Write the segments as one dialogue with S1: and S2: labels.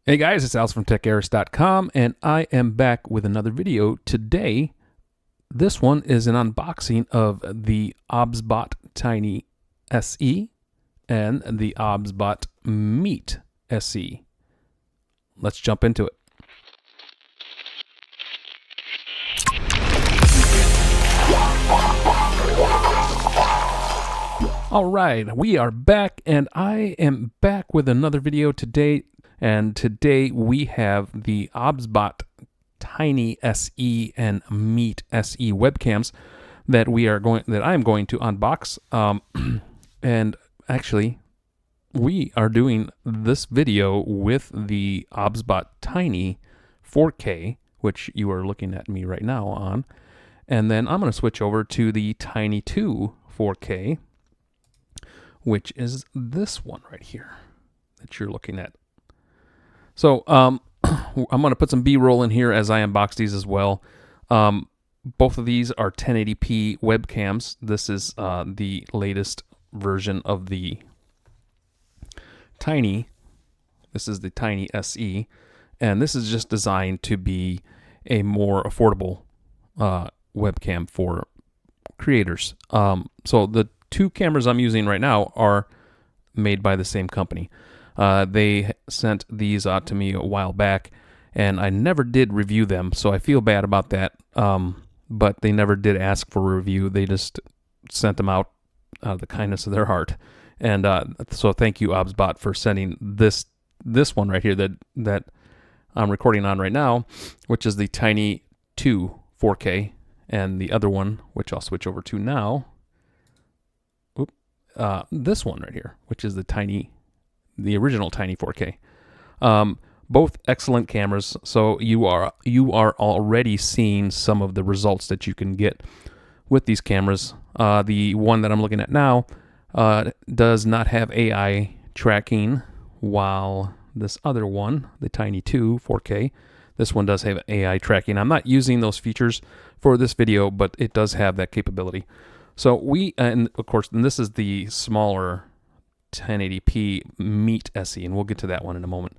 S1: Hey guys, it's Alex from TECHAERIS.com, and I am back with another video. Today, this one is an unboxing of the OBSBOT Tiny SE and the OBSBOT Meet SE. Let's jump into it. All right, we are back, and I am back with another video today. And today we have the OBSBOT Tiny SE and Meet SE webcams that I'm going to unbox. And actually, we are doing this video with the OBSBOT Tiny 4K, which you are looking at me right now on. And then I'm going to switch over to the Tiny 2 4K, which is this one right here that you're looking at. So I'm going to put some B-roll in here as I unbox these as well. Both of these are 1080p webcams. This is the latest version of the Tiny. This is the Tiny SE, and this is just designed to be a more affordable webcam for creators. So the two cameras I'm using right now are made by the same company. They sent these out to me a while back, and I never did review them, so I feel bad about that. But they never did ask for a review. They just sent them out out of the kindness of their heart. And so thank you, OBSBOT, for sending this one right here that I'm recording on right now, which is the Tiny 2 4K, and the other one, which I'll switch over to now, this one right here, which is the original Tiny 4K. Both excellent cameras, so you are already seeing some of the results that you can get with these cameras. The one that I'm looking at now does not have AI tracking, while this other one, the Tiny 2 4K, this one does have AI tracking. I'm not using those features for this video, but it does have that capability. So and of course, and this is the smaller 1080p Meet SE, and we'll get to that one in a moment.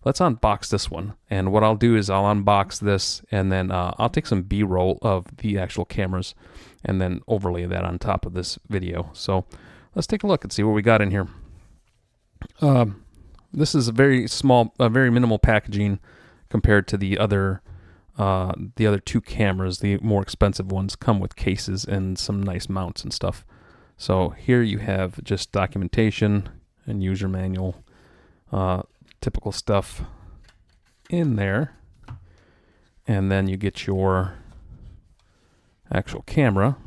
S1: Let's unbox this one, and what I'll do is I'll unbox this, and then I'll take some B-roll of the actual cameras and then overlay that on top of this video. So let's take a look and see what we got in here. This is a very small, very minimal packaging compared to the other two cameras. The more expensive ones come with cases and some nice mounts and stuff. So here you have just documentation and user manual, typical stuff in there. And then you get your actual camera.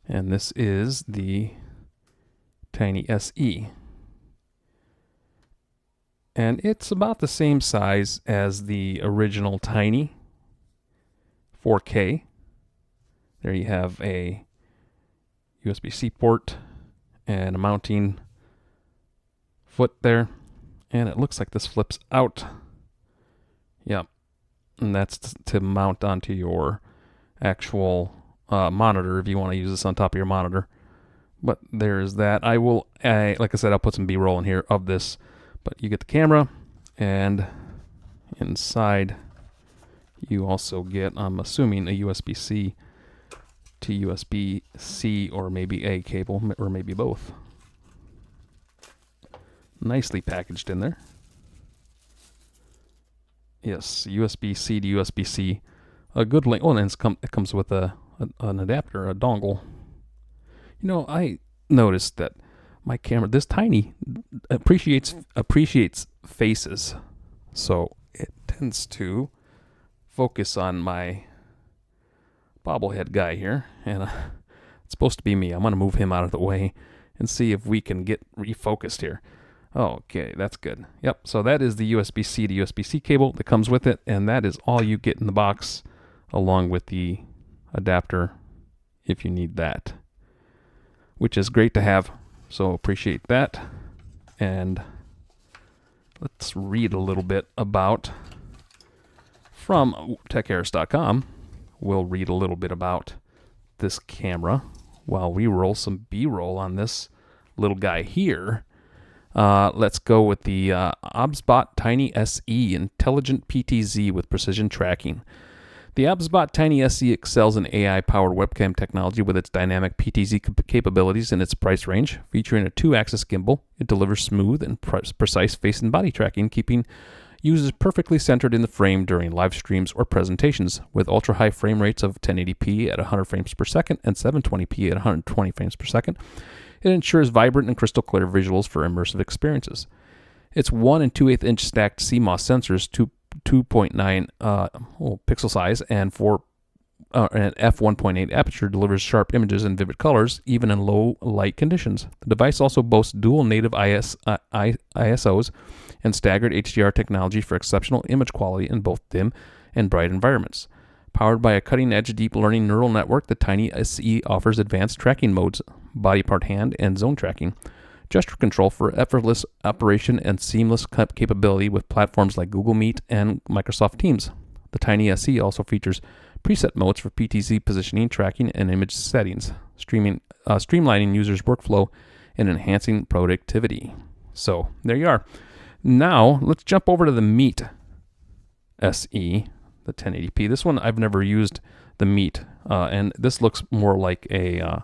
S1: And this is the Tiny SE. And it's about the same size as the original Tiny 4K. There you have a USB-C port and a mounting foot there, and it looks like this flips out. Yep, and that's to mount onto your actual monitor if you want to use this on top of your monitor. But there's that. Like I said, I'll put some B-roll in here of this, but you get the camera, and inside you also get, I'm assuming, a USB-C to USB-C or maybe A cable, or maybe both. Nicely packaged in there. Yes, USB-C to USB-C. A good link. Oh, and it comes with an adapter, a dongle. You know, I noticed that my camera, this Tiny, appreciates faces, so it tends to focus on my bobblehead guy here, and it's supposed to be me. I'm going to move him out of the way and see if we can get refocused here. Okay, that's good. Yep, so that is the USB-C to USB-C cable that comes with it, and that is all you get in the box, along with the adapter if you need that, which is great to have, so appreciate that. And let's read a little bit about, from TECHAERIS.com, we'll read a little bit about this camera while we roll some B-roll on this little guy here. Let's go with the OBSBOT Tiny SE Intelligent PTZ with precision tracking. The OBSBOT Tiny SE excels in AI-powered webcam technology with its dynamic PTZ capabilities in its price range. Featuring a 2-axis gimbal, it delivers smooth and precise face and body tracking, keeping users perfectly centered in the frame during live streams or presentations. With ultra-high frame rates of 1080p at 100 frames per second and 720p at 120 frames per second, it ensures vibrant and crystal clear visuals for immersive experiences. Its 1 2/8 inch stacked CMOS sensors, 2.9 pixel size and an f1.8 aperture, delivers sharp images and vivid colors even in low light conditions. The device also boasts dual native ISOs and staggered HDR technology for exceptional image quality in both dim and bright environments. Powered by a cutting-edge deep learning neural network, the Tiny SE offers advanced tracking modes, body part hand and zone tracking, gesture control for effortless operation, and seamless capability with platforms like Google Meet and Microsoft Teams. The Tiny SE also features preset modes for PTZ positioning, tracking, and image settings, streamlining users' workflow and enhancing productivity. So there you are. Now let's jump over to the Meet SE, the 1080p. This one I've never used the Meet, and this looks more like an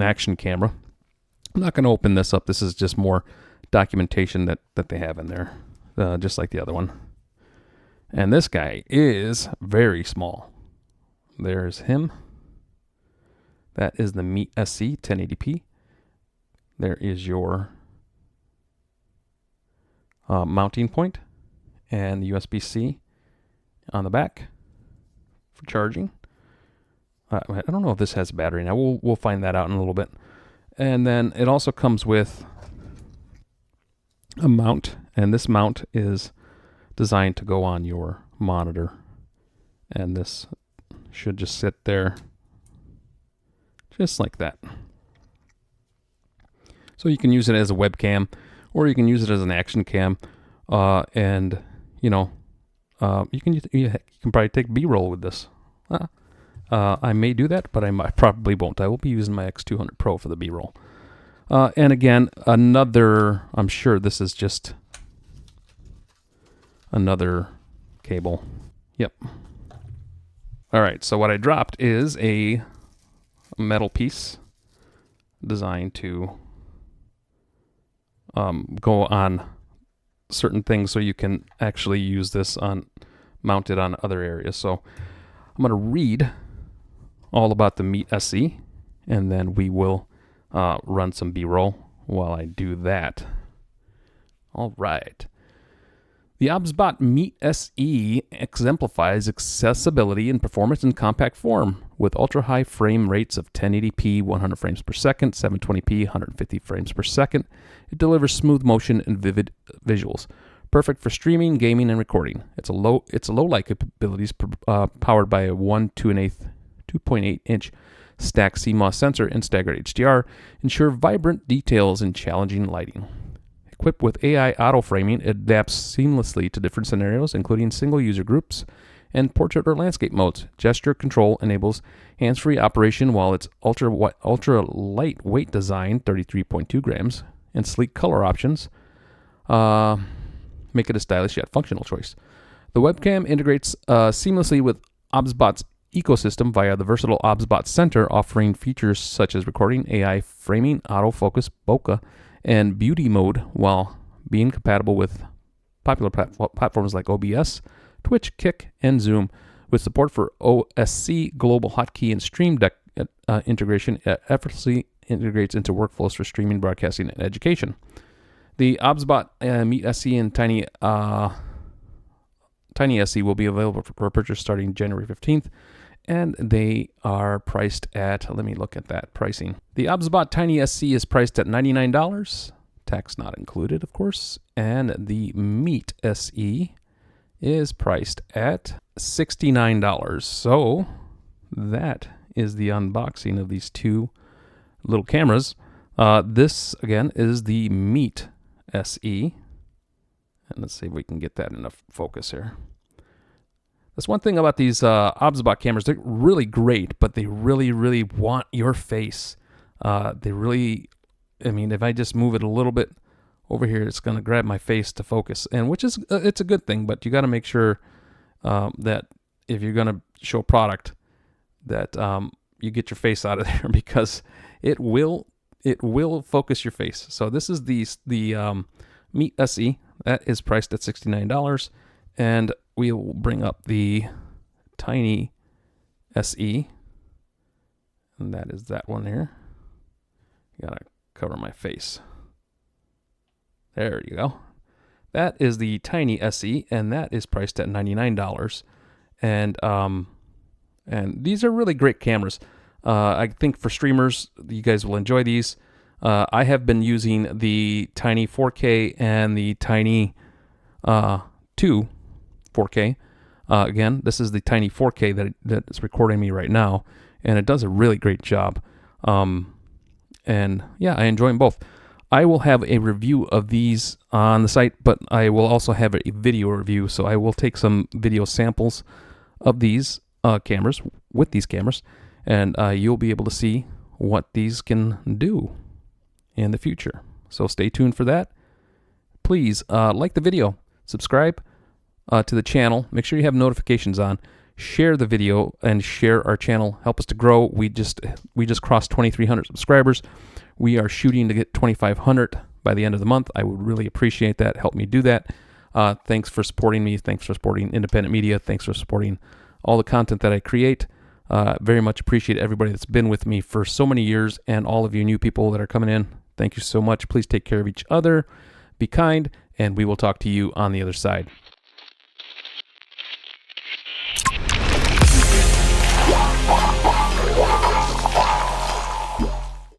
S1: action camera. I'm not going to open this up. This is just more documentation that they have in there, just like the other one. And this guy is very small. There's him. That is the Meet SC 1080p. There is your mounting point and the USB-C on the back for charging. I don't know if this has a battery now. We'll find that out in a little bit. And then it also comes with a mount, and this mount is designed to go on your monitor. And this should just sit there just like that. So you can use it as a webcam, or you can use it as an action cam, and you can probably take B-roll with this. I may do that, but I probably won't. I will be using my X200 Pro for the B-roll. And again, I'm sure this is just another cable. Yep. All right, so what I dropped is a metal piece designed to go on certain things, so you can actually use this mounted on other areas. So I'm going to read all about the Meet SE, and then we will run some B-roll while I do that. All right. The OBSBOT Meet SE exemplifies accessibility and performance in compact form. With ultra-high frame rates of 1080p, 100 frames per second, 720p, 150 frames per second, it delivers smooth motion and vivid visuals. Perfect for streaming, gaming, and recording. Its low light capabilities, powered by a 2.8 inch stacked CMOS sensor and staggered HDR, ensure vibrant details in challenging lighting. Equipped with AI auto framing, it adapts seamlessly to different scenarios, including single user groups and portrait or landscape modes. Gesture control enables hands-free operation, while its ultra lightweight design, 33.2 grams, and sleek color options make it a stylish yet functional choice. The webcam integrates seamlessly with OBSBOT's ecosystem via the versatile OBSBOT Center, offering features such as recording, AI framing, autofocus, bokeh, and beauty mode, while being compatible with popular platforms like OBS, Twitch, Kick, and Zoom. With support for OSC, global hotkey, and Stream Deck integration, it effortlessly integrates into workflows for streaming, broadcasting, and education. The OBSBOT Meet SE and Tiny SE will be available for purchase starting January 15th, and they are priced at, let me look at that pricing. The OBSBOT Tiny SC is priced at $99, tax not included, of course, and the Meet SE is priced at $69. So that is the unboxing of these two little cameras. This, again, is the Meet SE. And let's see if we can get that in focus here. That's one thing about these OBSBOT cameras. They're really great, but they really, really want your face. They really I mean, if I just move it a little bit over here, it's going to grab my face to focus, and which is it's a good thing. But you got to make sure that if you're going to show a product, that you get your face out of there, because it will focus your face. So this is the Meet SE that is priced at $69, and we will bring up the Tiny SE, and that is that one here. Gotta cover my face. There you go. That is the Tiny SE, and that is priced at $99. And these are really great cameras. I think for streamers, you guys will enjoy these. I have been using the Tiny 4K and the Tiny 2 4K. Again, this is the Tiny 4K that is recording me right now, and it does a really great job. And yeah, I enjoy them both. I will have a review of these on the site, but I will also have a video review. So I will take some video samples of these cameras with these cameras, and you'll be able to see what these can do in the future. So stay tuned for that. Please like the video, subscribe to the channel. Make sure you have notifications on. Share the video and share our channel. Help us to grow. We just crossed 2,300 subscribers. We are shooting to get 2,500 by the end of the month. I would really appreciate that. Help me do that. Thanks for supporting me. Thanks for supporting independent media. Thanks for supporting all the content that I create. Very much appreciate everybody that's been with me for so many years, and all of you new people that are coming in. Thank you so much. Please take care of each other. Be kind, and we will talk to you on the other side.